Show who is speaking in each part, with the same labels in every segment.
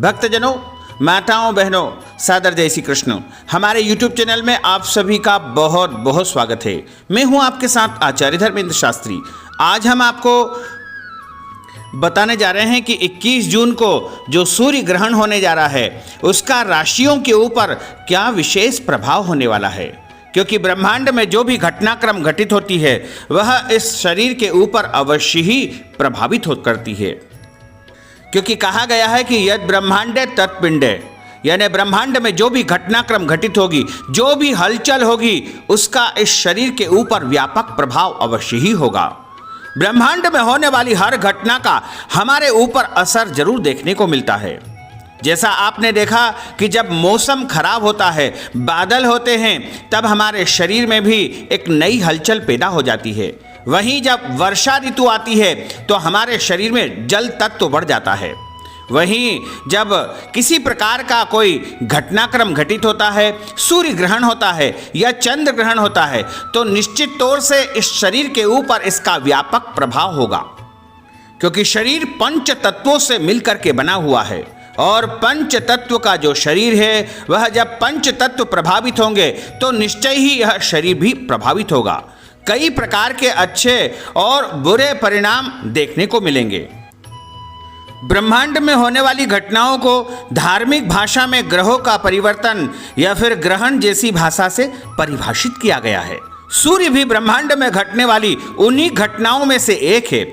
Speaker 1: भक्तजनों, माताओं, बहनों, सादर जय श्री कृष्ण। हमारे YouTube चैनल में आप सभी का बहुत बहुत स्वागत है। मैं हूं आपके साथ आचार्य धर्मेंद्र शास्त्री। आज हम आपको बताने जा रहे हैं कि 21 जून को जो सूर्य ग्रहण होने जा रहा है उसका राशियों के ऊपर क्या विशेष प्रभाव होने वाला है, क्योंकि ब्रह्मांड में जो भी घटनाक्रम घटित होती है वह इस शरीर के ऊपर अवश्य ही प्रभावित करती है। क्योंकि कहा गया है कि यद ब्रह्मांडे तत्पिंडे, यानी ब्रह्मांड में जो भी घटनाक्रम घटित होगी, जो भी हलचल होगी, उसका इस शरीर के ऊपर व्यापक प्रभाव अवश्य ही होगा। ब्रह्मांड में होने वाली हर घटना का हमारे ऊपर असर जरूर देखने को मिलता है। जैसा आपने देखा कि जब मौसम खराब होता है, बादल होते हैं, तब हमारे शरीर में भी एक नई हलचल पैदा हो जाती है। वहीं जब वर्षा ऋतु आती है तो हमारे शरीर में जल तत्व बढ़ जाता है। वहीं जब किसी प्रकार का कोई घटनाक्रम घटित होता है, सूर्य ग्रहण होता है या चंद्र ग्रहण होता है, तो निश्चित तौर से इस शरीर के ऊपर इसका व्यापक प्रभाव होगा। क्योंकि शरीर पंच तत्वों से मिलकर के बना हुआ है और पंच तत्व का जो शरीर है वह जब पंच तत्व प्रभावित होंगे तो निश्चय ही यह शरीर भी प्रभावित होगा। कई प्रकार के अच्छे और बुरे परिणाम देखने को मिलेंगे। ब्रह्मांड में होने वाली घटनाओं को धार्मिक भाषा में ग्रहों का परिवर्तन या फिर ग्रहण जैसी भाषा से परिभाषित किया गया है। सूर्य भी ब्रह्मांड में घटने वाली उन्हीं घटनाओं में से एक है।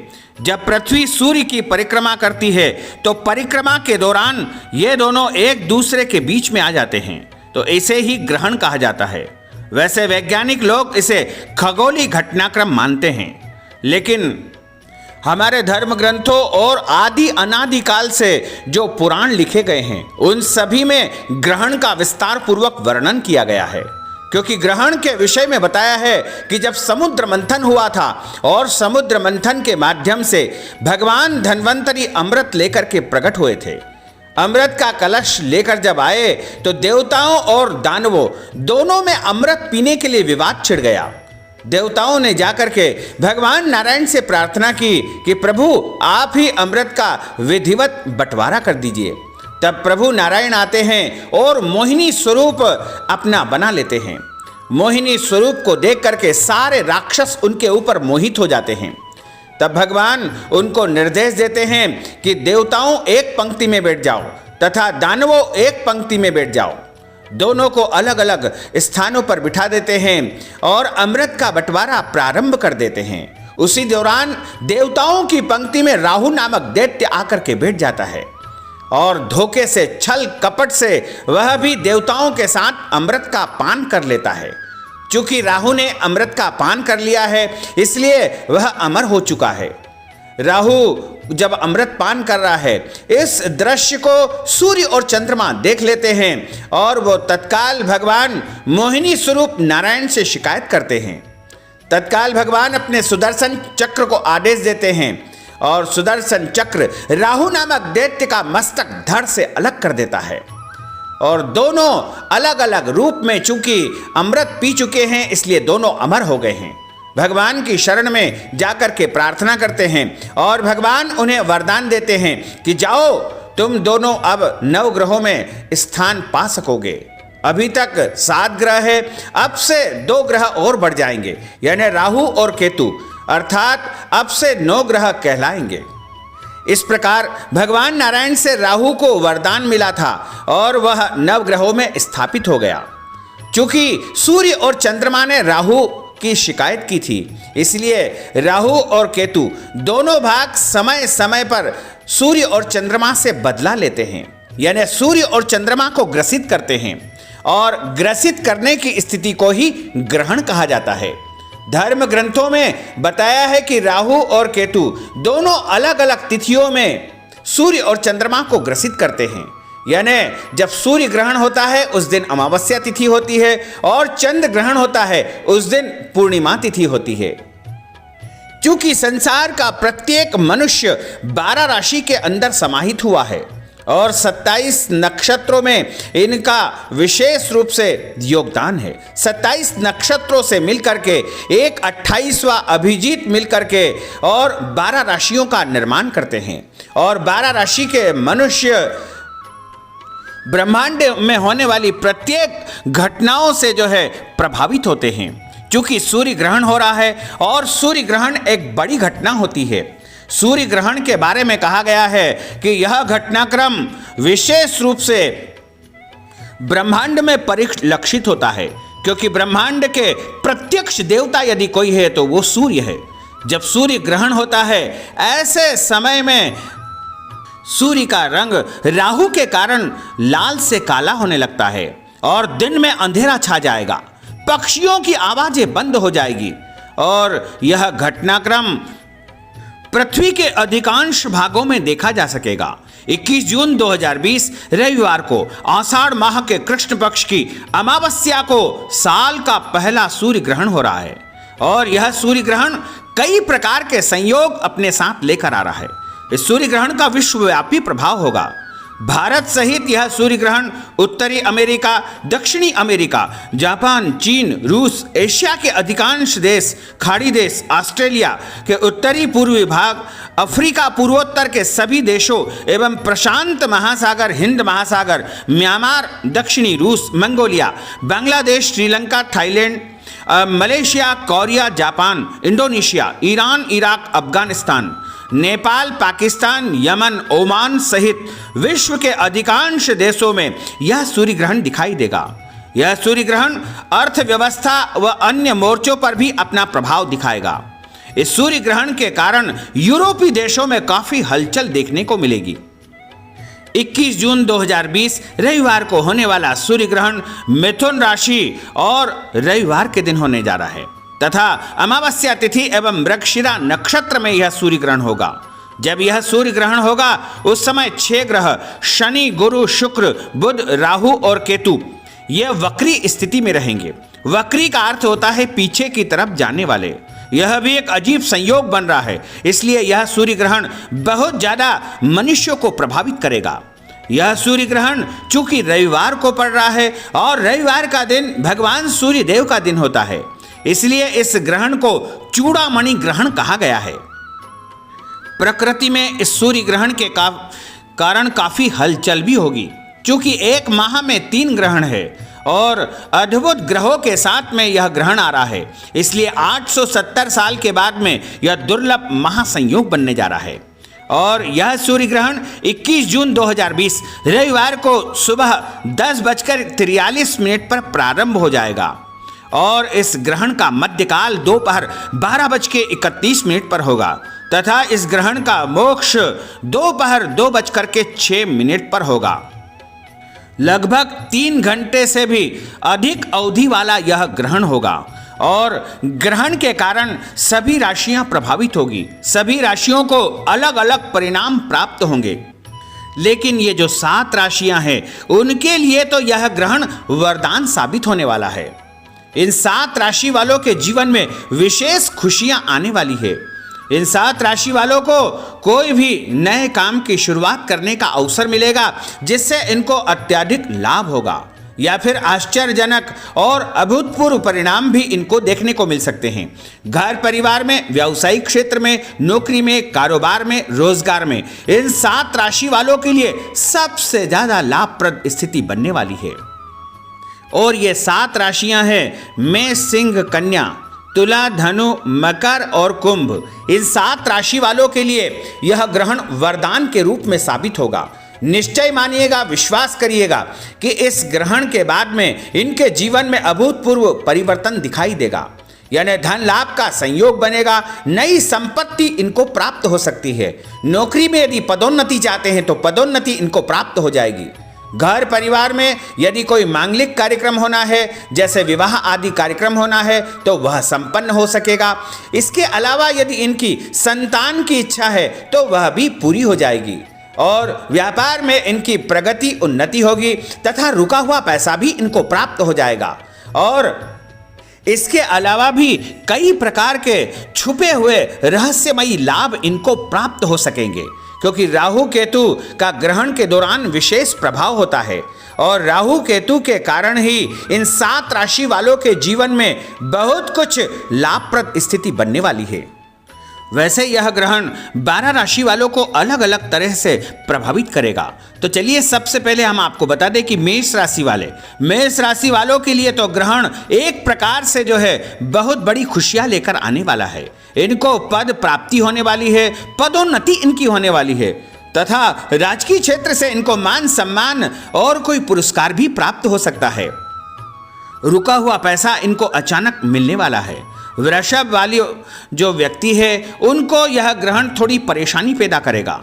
Speaker 1: जब पृथ्वी सूर्य की परिक्रमा करती है तो परिक्रमा के दौरान ये दोनों एक दूसरे के बीच में आ जाते हैं, तो इसे ही ग्रहण कहा जाता है। वैसे वैज्ञानिक लोग इसे खगोलीय घटनाक्रम मानते हैं, लेकिन हमारे धर्म ग्रंथों और आदि अनादि काल से जो पुराण लिखे गए हैं उन सभी में ग्रहण का विस्तार पूर्वक वर्णन किया गया है। क्योंकि ग्रहण के विषय में बताया है कि जब समुद्र मंथन हुआ था और समुद्र मंथन के माध्यम से भगवान धन्वंतरी अमृत लेकर के प्रकट हुए थे। अमृत का कलश लेकर जब आए तो देवताओं और दानवों दोनों में अमृत पीने के लिए विवाद छिड़ गया। देवताओं ने जाकर के भगवान नारायण से प्रार्थना की कि प्रभु आप ही अमृत का विधिवत बंटवारा कर दीजिए। तब प्रभु नारायण आते हैं और मोहिनी स्वरूप अपना बना लेते हैं। मोहिनी स्वरूप को देख करके सारे राक्षस उनके ऊपर मोहित हो जाते हैं। तब भगवान उनको निर्देश देते हैं कि देवताओं एक पंक्ति में बैठ जाओ तथा दानवों एक पंक्ति में बैठ जाओ। दोनों को अलग अलग स्थानों पर बिठा देते हैं और अमृत का बंटवारा प्रारंभ कर देते हैं। उसी दौरान देवताओं की पंक्ति में राहु नामक दैत्य आकर के बैठ जाता है और धोखे से, छल कपट से वह भी देवताओं के साथ अमृत का पान कर लेता है। चूंकि राहु ने अमृत का पान कर लिया है इसलिए वह अमर हो चुका है। राहु जब अमृत पान कर रहा है, इस दृश्य को सूर्य और चंद्रमा देख लेते हैं और वो तत्काल भगवान मोहिनी स्वरूप नारायण से शिकायत करते हैं। तत्काल भगवान अपने सुदर्शन चक्र को आदेश देते हैं और सुदर्शन चक्र राहु नामक दैत्य का मस्तक धड़ से अलग कर देता है। और दोनों अलग अलग रूप में चूंकि अमृत पी चुके हैं इसलिए दोनों अमर हो गए हैं। भगवान की शरण में जाकर के प्रार्थना करते हैं और भगवान उन्हें वरदान देते हैं कि जाओ, तुम दोनों अब 9 ग्रहों में स्थान पा सकोगे। अभी तक 7 ग्रह है, अब से 2 ग्रह और बढ़ जाएंगे, यानी राहु और केतु, अर्थात अब से 9 ग्रह कहलाएंगे। इस प्रकार भगवान नारायण से राहु को वरदान मिला था और वह 9 ग्रहों में स्थापित हो गया। चूंकि सूर्य और चंद्रमा ने राहु की शिकायत की थी, इसलिए राहु और केतु दोनों भाग समय समय पर सूर्य और चंद्रमा से बदला लेते हैं, यानी सूर्य और चंद्रमा को ग्रसित करते हैं और ग्रसित करने की स्थिति को ही ग्रहण कहा जाता है। धर्म ग्रंथों में बताया है कि राहु और केतु दोनों अलग अलग तिथियों में सूर्य और चंद्रमा को ग्रसित करते हैं। यानी जब सूर्य ग्रहण होता है उस दिन अमावस्या तिथि होती है और चंद्र ग्रहण होता है उस दिन पूर्णिमा तिथि होती है। क्योंकि संसार का प्रत्येक मनुष्य 12 राशि के अंदर समाहित हुआ है और 27 नक्षत्रों में इनका विशेष रूप से योगदान है। 27 नक्षत्रों से मिलकर के एक 28वां अभिजीत मिलकर के और 12 राशियों का निर्माण करते हैं और 12 राशि के मनुष्य ब्रह्मांड में होने वाली प्रत्येक घटनाओं से जो है प्रभावित होते हैं। क्योंकि सूर्य ग्रहण हो रहा है और सूर्य ग्रहण एक बड़ी घटना होती है। सूर्य ग्रहण के बारे में कहा गया है कि यह घटनाक्रम विशेष रूप से ब्रह्मांड में परिलक्षित होता है, क्योंकि ब्रह्मांड के प्रत्यक्ष देवता यदि कोई है तो वो सूर्य है। जब सूर्य ग्रहण होता है ऐसे समय में सूर्य का रंग राहु के कारण लाल से काला होने लगता है और दिन में अंधेरा छा जाएगा, पक्षियों की आवाजें बंद हो जाएगी और यह घटनाक्रम पृथ्वी के अधिकांश भागों में देखा जा सकेगा। 21 जून 2020 रविवार को आषाढ़ माह के कृष्ण पक्ष की अमावस्या को साल का पहला सूर्य ग्रहण हो रहा है और यह सूर्य ग्रहण कई प्रकार के संयोग अपने साथ लेकर आ रहा है। इस सूर्य ग्रहण का विश्वव्यापी प्रभाव होगा। भारत सहित यह सूर्य ग्रहण उत्तरी अमेरिका, दक्षिणी अमेरिका, जापान, चीन, रूस, एशिया के अधिकांश देश, खाड़ी देश, ऑस्ट्रेलिया के उत्तरी पूर्वी भाग, अफ्रीका, पूर्वोत्तर के सभी देशों एवं प्रशांत महासागर, हिंद महासागर, म्यांमार, दक्षिणी रूस, Mongolia, Bangladesh, Sri Lanka, Thailand, Malaysia, Korea, Japan, Indonesia, Iran, Iraq, Afghanistan, Nepal, Pakistan, Yemen, Oman सहित विश्व के अधिकांश देशों में यह सूर्य ग्रहण दिखाई देगा। यह सूर्य ग्रहण अर्थव्यवस्था व अन्य मोर्चों पर भी अपना प्रभाव दिखाएगा। इस सूर्य ग्रहण के कारण यूरोपीय देशों में काफी हलचल देखने को मिलेगी। 21 जून 2020 रविवार को होने वाला सूर्य ग्रहण मिथुन राशि और रविवार के दिन होने जा रहा है तथा अमावस्या तिथि एवं मृगशिरा नक्षत्र में यह सूर्य ग्रहण होगा। जब यह सूर्य ग्रहण होगा उस समय 6 ग्रह शनि, गुरु, शुक्र, बुध, राहु और केतु ये वक्री स्थिति में रहेंगे। वक्री का अर्थ होता है पीछे की तरफ जाने वाले। यह भी एक अजीब संयोग बन रहा है, इसलिए यह सूर्य ग्रहण बहुत ज्यादा मनुष्यों को प्रभावित करेगा। यह सूर्य ग्रहण चूंकि रविवार को पड़ रहा है और रविवार का दिन भगवान सूर्य देव का दिन होता है, इसलिए इस ग्रहण को चूड़ामणि ग्रहण कहा गया है। प्रकृति में इस सूर्य ग्रहण के कारण काफी हलचल भी होगी। क्योंकि एक माह में 3 ग्रहण है और अद्भुत ग्रहों के साथ में यह ग्रहण आ रहा है, इसलिए 870 साल के बाद में यह दुर्लभ महासंयोग बनने जा रहा है। और यह सूर्य ग्रहण 21 जून 2020 रविवार को सुबह 10:43 पर प्रारंभ हो जाएगा और इस ग्रहण का मध्यकाल दोपहर 12:31 पर होगा तथा इस ग्रहण का मोक्ष दोपहर 2:06 पर होगा। लगभग 3 घंटे से भी अधिक अवधि वाला यह ग्रहण होगा और ग्रहण के कारण सभी राशियां प्रभावित होगी। सभी राशियों को अलग अलग परिणाम प्राप्त होंगे, लेकिन ये जो 7 राशियां हैं उनके लिए तो यह ग्रहण वरदान साबित होने वाला है। इन 7 राशि वालों के जीवन में विशेष खुशियां आने वाली है। इन 7 राशि वालों को कोई भी नए काम की शुरुआत करने का अवसर मिलेगा जिससे इनको अत्यधिक लाभ होगा या फिर आश्चर्यजनक और अभूतपूर्व परिणाम भी इनको देखने को मिल सकते हैं। घर परिवार में, व्यावसायिक क्षेत्र में, नौकरी में, कारोबार में, रोजगार में इन 7 राशि वालों के लिए सबसे ज्यादा लाभप्रद स्थिति बनने वाली है। और ये 7 राशियां हैं मेष, सिंह, कन्या, तुला, धनु, मकर और कुंभ। इन 7 राशि वालों के लिए यह ग्रहण वरदान के रूप में साबित होगा। निश्चय मानिएगा, विश्वास करिएगा कि इस ग्रहण के बाद में इनके जीवन में अभूतपूर्व परिवर्तन दिखाई देगा। यानी धन लाभ का संयोग बनेगा, नई संपत्ति इनको प्राप्त हो सकती है। नौकरी में यदि पदोन्नति चाहते हैं तो पदोन्नति इनको प्राप्त हो जाएगी। घर परिवार में यदि कोई मांगलिक कार्यक्रम होना है, जैसे विवाह आदि कार्यक्रम होना है, तो वह संपन्न हो सकेगा। इसके अलावा यदि इनकी संतान की इच्छा है तो वह भी पूरी हो जाएगी। और व्यापार में इनकी प्रगति, उन्नति होगी तथा रुका हुआ पैसा भी इनको प्राप्त हो जाएगा। और इसके अलावा भी कई प्रकार के छुपे हुए रहस्यमयी लाभ इनको प्राप्त हो सकेंगे, क्योंकि राहु केतु का ग्रहण के दौरान विशेष प्रभाव होता है और राहु केतु के कारण ही इन 7 राशि वालों के जीवन में बहुत कुछ लाभप्रद स्थिति बनने वाली है। वैसे यह ग्रहण 12 राशि वालों को अलग अलग तरह से प्रभावित करेगा। तो चलिए सबसे पहले हम आपको बता दें कि मेष राशि वालों के लिए तो ग्रहण एक प्रकार से जो है बहुत बड़ी खुशियां लेकर आने वाला है। इनको पद प्राप्ति होने वाली है, पदोन्नति इनकी होने वाली है तथा राजकीय क्षेत्र से इनको मान सम्मान और कोई पुरस्कार भी प्राप्त हो सकता है। रुका हुआ पैसा इनको अचानक मिलने वाला है। वृषभ वाली जो व्यक्ति है उनको यह ग्रहण थोड़ी परेशानी पैदा करेगा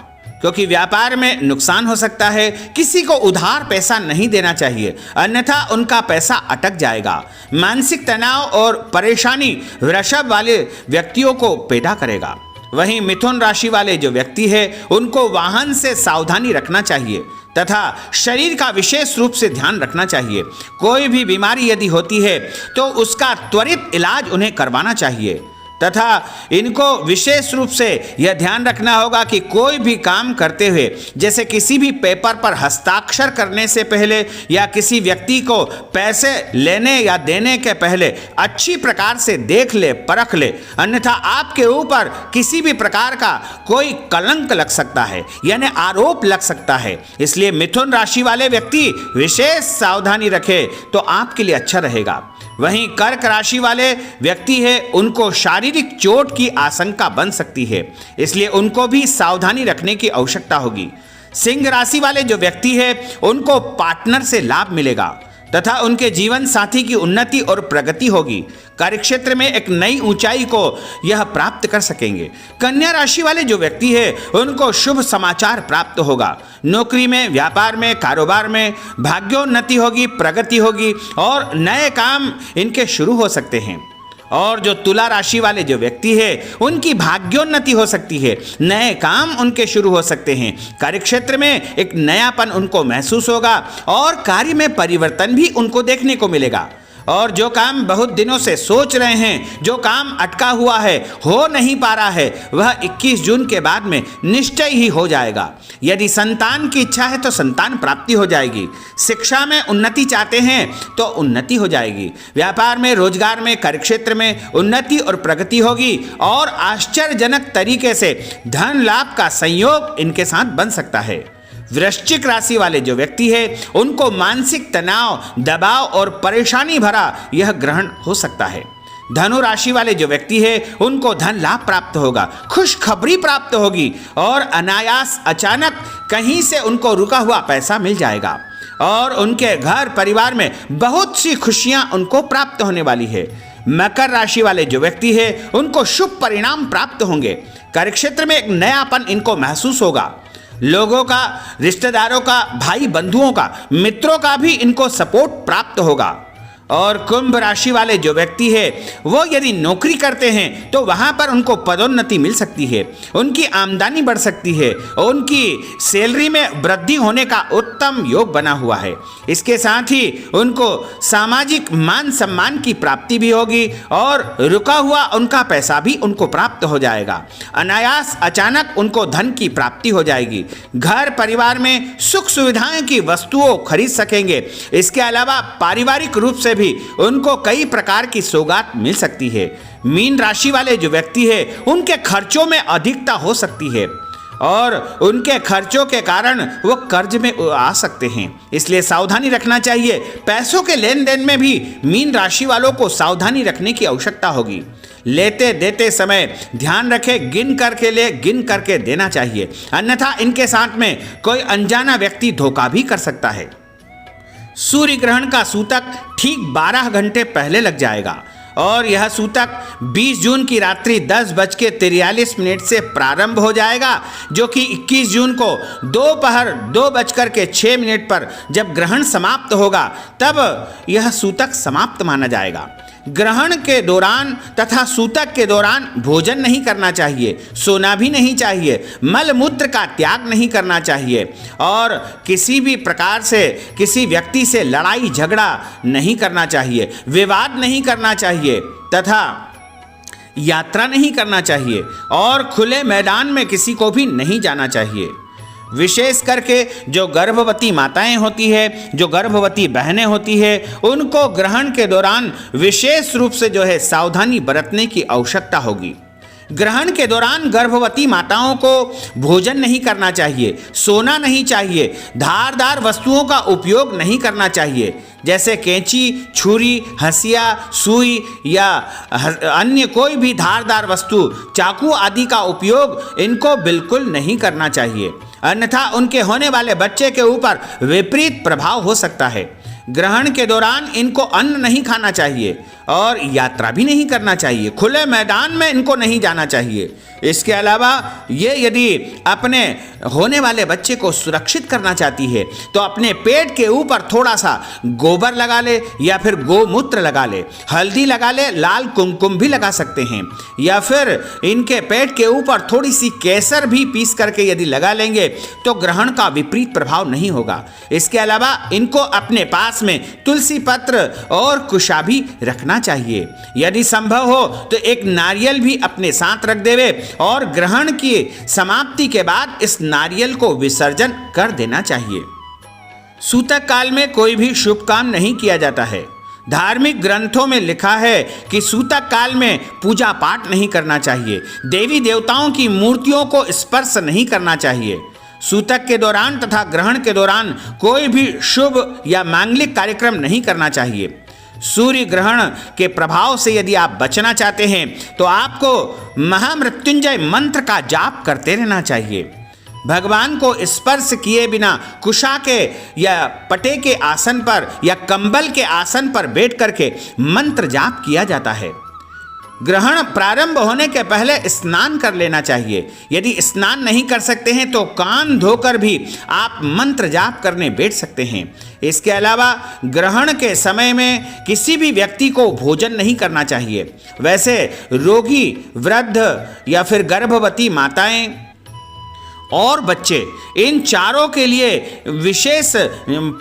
Speaker 1: क्योंकि व्यापार में नुकसान हो सकता है। किसी को उधार पैसा नहीं देना चाहिए अन्यथा उनका पैसा अटक जाएगा। मानसिक तनाव और परेशानी वृषभ वाले व्यक्तियों को पैदा करेगा। वहीं मिथुन राशि वाले जो व्यक्ति है उनको वाहन से सावधानी रखना चाहिए तथा शरीर का विशेष रूप से ध्यान रखना चाहिए। कोई भी बीमारी यदि होती है तो उसका त्वरित इलाज उन्हें करवाना चाहिए तथा इनको विशेष रूप से यह ध्यान रखना होगा कि कोई भी काम करते हुए जैसे किसी भी पेपर पर हस्ताक्षर करने से पहले या किसी व्यक्ति को पैसे लेने या देने के पहले अच्छी प्रकार से देख ले, परख ले, अन्यथा आपके ऊपर किसी भी प्रकार का कोई कलंक लग सकता है यानी आरोप लग सकता है। इसलिए मिथुन राशि वाले व्यक्ति विशेष सावधानी रखे तो आपके लिए अच्छा रहेगा। वहीं कर्क राशि वाले व्यक्ति है उनको शारीरिक चोट की आशंका बन सकती है, इसलिए उनको भी सावधानी रखने की आवश्यकता होगी। सिंह राशि वाले जो व्यक्ति है उनको पार्टनर से लाभ मिलेगा तथा उनके जीवन साथी की उन्नति और प्रगति होगी। कार्यक्षेत्र में एक नई ऊंचाई को यह प्राप्त कर सकेंगे। कन्या राशि वाले जो व्यक्ति है उनको शुभ समाचार प्राप्त होगा। नौकरी में, व्यापार में, कारोबार में भाग्योन्नति होगी, प्रगति होगी और नए काम इनके शुरू हो सकते हैं। और जो तुला राशि वाले जो व्यक्ति है उनकी भाग्योन्नति हो सकती है, नए काम उनके शुरू हो सकते हैं। कार्यक्षेत्र में एक नयापन उनको महसूस होगा और कार्य में परिवर्तन भी उनको देखने को मिलेगा। और जो काम बहुत दिनों से सोच रहे हैं, जो काम अटका हुआ है, हो नहीं पा रहा है, वह 21 जून के बाद में निश्चय ही हो जाएगा। यदि संतान की इच्छा है तो संतान प्राप्ति हो जाएगी। शिक्षा में उन्नति चाहते हैं तो उन्नति हो जाएगी। व्यापार में, रोजगार में, कार्यक्षेत्र में उन्नति और प्रगति होगी और आश्चर्यजनक तरीके से धन लाभ का संयोग इनके साथ बन सकता है। वृश्चिक राशि वाले जो व्यक्ति है उनको मानसिक तनाव, दबाव और परेशानी भरा यह ग्रहण हो सकता है। धनु राशि वाले जो व्यक्ति है उनको धन लाभ प्राप्त होगा, खुशखबरी प्राप्त होगी और अनायास अचानक कहीं से उनको रुका हुआ पैसा मिल जाएगा और उनके घर परिवार में बहुत सी खुशियां उनको प्राप्त होने वाली है। मकर राशि वाले जो व्यक्ति है उनको शुभ परिणाम प्राप्त होंगे। कार्यक्षेत्र में एक नयापन इनको महसूस होगा। लोगों का, रिश्तेदारों का, भाई बंधुओं का, मित्रों का भी इनको सपोर्ट प्राप्त होगा। और कुंभ राशि वाले जो व्यक्ति है वो यदि नौकरी करते हैं तो वहाँ पर उनको पदोन्नति मिल सकती है, उनकी आमदनी बढ़ सकती है, उनकी सैलरी में वृद्धि होने का उत्तम योग बना हुआ है। इसके साथ ही उनको सामाजिक मान सम्मान की प्राप्ति भी होगी और रुका हुआ उनका पैसा भी उनको प्राप्त हो जाएगा। अनायास अचानक उनको धन की प्राप्ति हो जाएगी। घर परिवार में सुख सुविधाएं की वस्तुओं खरीद सकेंगे। इसके अलावा पारिवारिक रूप से भी उनको कई प्रकार की सौगात मिल सकती है। मीन राशि वाले जो व्यक्ति है उनके खर्चों में अधिकता हो सकती है और उनके खर्चों के कारण वो कर्ज में आ सकते हैं, इसलिए सावधानी रखना चाहिए। पैसों के लेन देन में भी मीन राशि वालों को सावधानी रखने की आवश्यकता होगी। लेते देते समय ध्यान रखें, गिन करके ले, गिन करके देना चाहिए, अन्यथा इनके साथ में कोई अनजाना व्यक्ति धोखा भी कर सकता है। सूर्य ग्रहण का सूतक ठीक 12 घंटे पहले लग जाएगा और यह सूतक 20 जून की रात्रि 10:43 से प्रारंभ हो जाएगा, जो कि 21 जून को दोपहर 2:06 पर जब ग्रहण समाप्त होगा तब यह सूतक समाप्त माना जाएगा। ग्रहण के दौरान तथा सूतक के दौरान भोजन नहीं करना चाहिए, सोना भी नहीं चाहिए, मल मूत्र का त्याग नहीं करना चाहिए और किसी भी प्रकार से किसी व्यक्ति से लड़ाई झगड़ा नहीं करना चाहिए, विवाद नहीं करना चाहिए तथा यात्रा नहीं करना चाहिए और खुले मैदान में किसी को भी नहीं जाना चाहिए। विशेष करके जो गर्भवती माताएं होती है, जो गर्भवती बहनें होती है, उनको ग्रहण के दौरान विशेष रूप से जो है सावधानी बरतने की आवश्यकता होगी। ग्रहण के दौरान गर्भवती माताओं को भोजन नहीं करना चाहिए, सोना नहीं चाहिए, धारदार वस्तुओं का उपयोग नहीं करना चाहिए, जैसे कैंची, छुरी, हंसिया, सुई या अन्य कोई भी धारदार वस्तु, चाकू आदि का उपयोग इनको बिल्कुल नहीं करना चाहिए, अन्यथा उनके होने वाले बच्चे के ऊपर विपरीत प्रभाव हो सकता है। ग्रहण के दौरान इनको अन्न नहीं खाना चाहिए और यात्रा भी नहीं करना चाहिए, खुले मैदान में इनको नहीं जाना चाहिए। इसके अलावा ये यदि अपने होने वाले बच्चे को सुरक्षित करना चाहती है तो अपने पेट के ऊपर थोड़ा सा गोबर लगा ले या फिर गोमूत्र लगा ले, हल्दी लगा ले, लाल कुमकुम भी लगा सकते हैं, या फिर इनके पेट के ऊपर थोड़ी सी केसर भी पीस करके यदि लगा लेंगे तो ग्रहण का विपरीत प्रभाव नहीं होगा। इसके अलावा इनको अपने पास में तुलसी पत्र और कुशा भी रखना चाहिए। यदि संभव हो तो एक नारियल भी अपने साथ रख देवे और ग्रहण की समाप्ति के बाद इस नारियल को विसर्जन कर देना चाहिए। सूतक काल में कोई भी शुभ काम नहीं किया जाता है। धार्मिक ग्रंथों में लिखा है कि सूतक काल में पूजा पाठ नहीं करना चाहिए, देवी देवताओं की मूर्तियों को स्पर्श नहीं करना चाहिए। सूतक के दौरान तथा ग्रहण के दौरान कोई भी शुभ या मांगलिक कार्यक्रम नहीं करना चाहिए। सूर्य ग्रहण के प्रभाव से यदि आप बचना चाहते हैं तो आपको महामृत्युंजय मंत्र का जाप करते रहना चाहिए। भगवान को स्पर्श किए बिना कुशा के या पटे के आसन पर या कंबल के आसन पर बैठ करके मंत्र जाप किया जाता है। ग्रहण प्रारंभ होने के पहले स्नान कर लेना चाहिए। यदि स्नान नहीं कर सकते हैं तो कान धोकर भी आप मंत्र जाप करने बैठ सकते हैं। इसके अलावा ग्रहण के समय में किसी भी व्यक्ति को भोजन नहीं करना चाहिए। वैसे रोगी, वृद्ध या फिर गर्भवती माताएं और बच्चे, इन चारों के लिए विशेष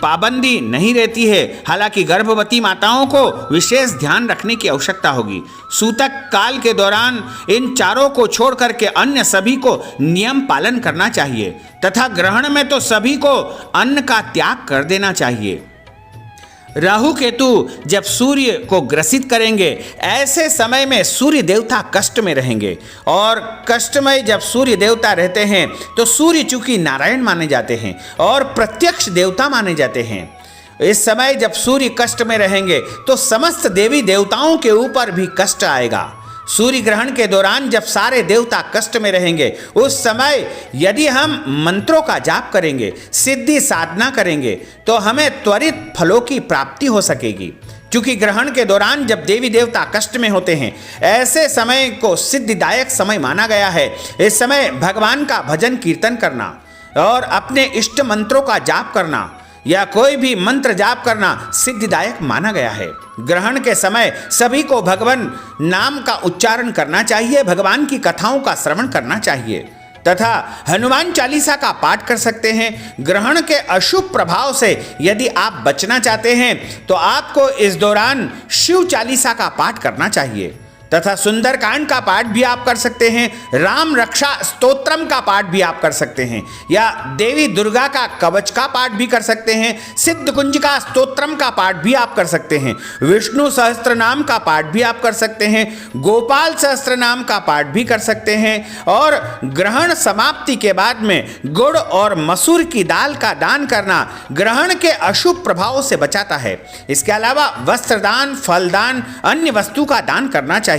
Speaker 1: पाबंदी नहीं रहती है। हालांकि गर्भवती माताओं को विशेष ध्यान रखने की आवश्यकता होगी। सूतक काल के दौरान इन चारों को छोड़ करके अन्य सभी को नियम पालन करना चाहिए तथा ग्रहण में तो सभी को अन्न का त्याग कर देना चाहिए। राहु केतु जब सूर्य को ग्रसित करेंगे, ऐसे समय में सूर्य देवता कष्ट में रहेंगे और कष्टमय जब सूर्य देवता रहते हैं तो सूर्य चूंकि नारायण माने जाते हैं और प्रत्यक्ष देवता माने जाते हैं। इस समय जब सूर्य कष्ट में रहेंगे तो समस्त देवी देवताओं के ऊपर भी कष्ट आएगा। सूर्य ग्रहण के दौरान जब सारे देवता कष्ट में रहेंगे, उस समय यदि हम मंत्रों का जाप करेंगे, सिद्धि साधना करेंगे तो हमें त्वरित फलों की प्राप्ति हो सकेगी। क्योंकि ग्रहण के दौरान जब देवी देवता कष्ट में होते हैं, ऐसे समय को सिद्धिदायक समय माना गया है। इस समय भगवान का भजन कीर्तन करना और अपने इष्ट मंत्रों का जाप करना या कोई भी मंत्र जाप करना सिद्धिदायक माना गया है। ग्रहण के समय सभी को भगवान नाम का उच्चारण करना चाहिए, भगवान की कथाओं का श्रवण करना चाहिए तथा हनुमान चालीसा का पाठ कर सकते हैं। ग्रहण के अशुभ प्रभाव से यदि आप बचना चाहते हैं तो आपको इस दौरान शिव चालीसा का पाठ करना चाहिए तथा सुंदरकांड का पाठ भी आप कर सकते हैं, राम रक्षा स्तोत्रम का पाठ भी आप कर सकते हैं या देवी दुर्गा का कवच का पाठ भी कर सकते हैं, सिद्ध कुंज का स्तोत्रम का पाठ भी आप कर सकते हैं, विष्णु सहस्त्र नाम का पाठ भी आप कर सकते हैं, गोपाल सहस्त्र नाम का पाठ भी कर सकते हैं। और ग्रहण समाप्ति के बाद में गुड़ और मसूर की दाल का दान करना ग्रहण के अशुभ प्रभावों से बचाता है। इसके अलावा वस्त्रदान, फलदान, अन्य वस्तु का दान करना चाहिए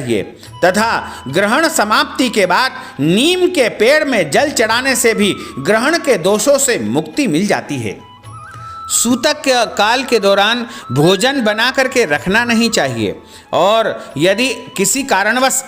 Speaker 1: तथा ग्रहण समाप्ति के बाद नीम के पेड़ में जल चढ़ाने से भी ग्रहण के दोषों से मुक्ति मिल जाती है। सूतक काल के दौरान भोजन बना करके रखना नहीं चाहिए और यदि किसी कारणवश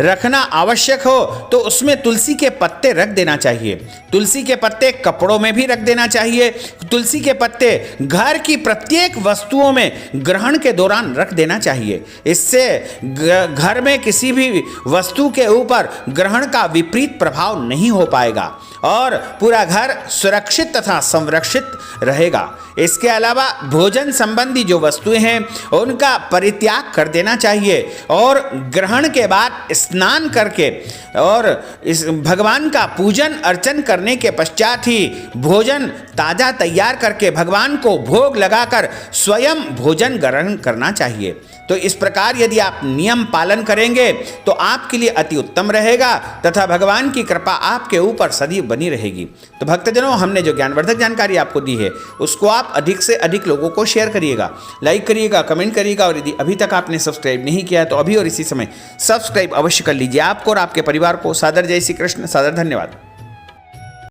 Speaker 1: रखना आवश्यक हो तो उसमें तुलसी के पत्ते रख देना चाहिए। तुलसी के पत्ते कपड़ों में भी रख देना चाहिए। तुलसी के पत्ते घर की प्रत्येक वस्तुओं में ग्रहण के दौरान रख देना चाहिए। इससे घर में किसी भी वस्तु के ऊपर ग्रहण का विपरीत प्रभाव नहीं हो पाएगा और पूरा घर सुरक्षित तथा संरक्षित रहेगा। इसके अलावा भोजन संबंधी जो वस्तुएं हैं उनका परित्याग कर देना चाहिए और ग्रहण के बाद स्नान करके और इस भगवान का पूजन अर्चन करने के पश्चात ही भोजन ताज़ा तैयार करके भगवान को भोग लगाकर स्वयं भोजन ग्रहण करना चाहिए। तो इस प्रकार यदि आप नियम पालन करेंगे तो आपके लिए अति उत्तम रहेगा तथा भगवान की कृपा आपके ऊपर सदैव बनी रहेगी। तो भक्तजनों, हमने जो ज्ञानवर्धक जानकारी आपको दी है उसको आप अधिक से अधिक लोगों को शेयर करिएगा, लाइक करिएगा, कमेंट करिएगा और यदि अभी तक आपने सब्सक्राइब नहीं किया है तो अभी और इसी समय सब्सक्राइब अवश्य कर लीजिए। आपको और आपके परिवार को सादर जय श्री कृष्ण, सादर धन्यवाद।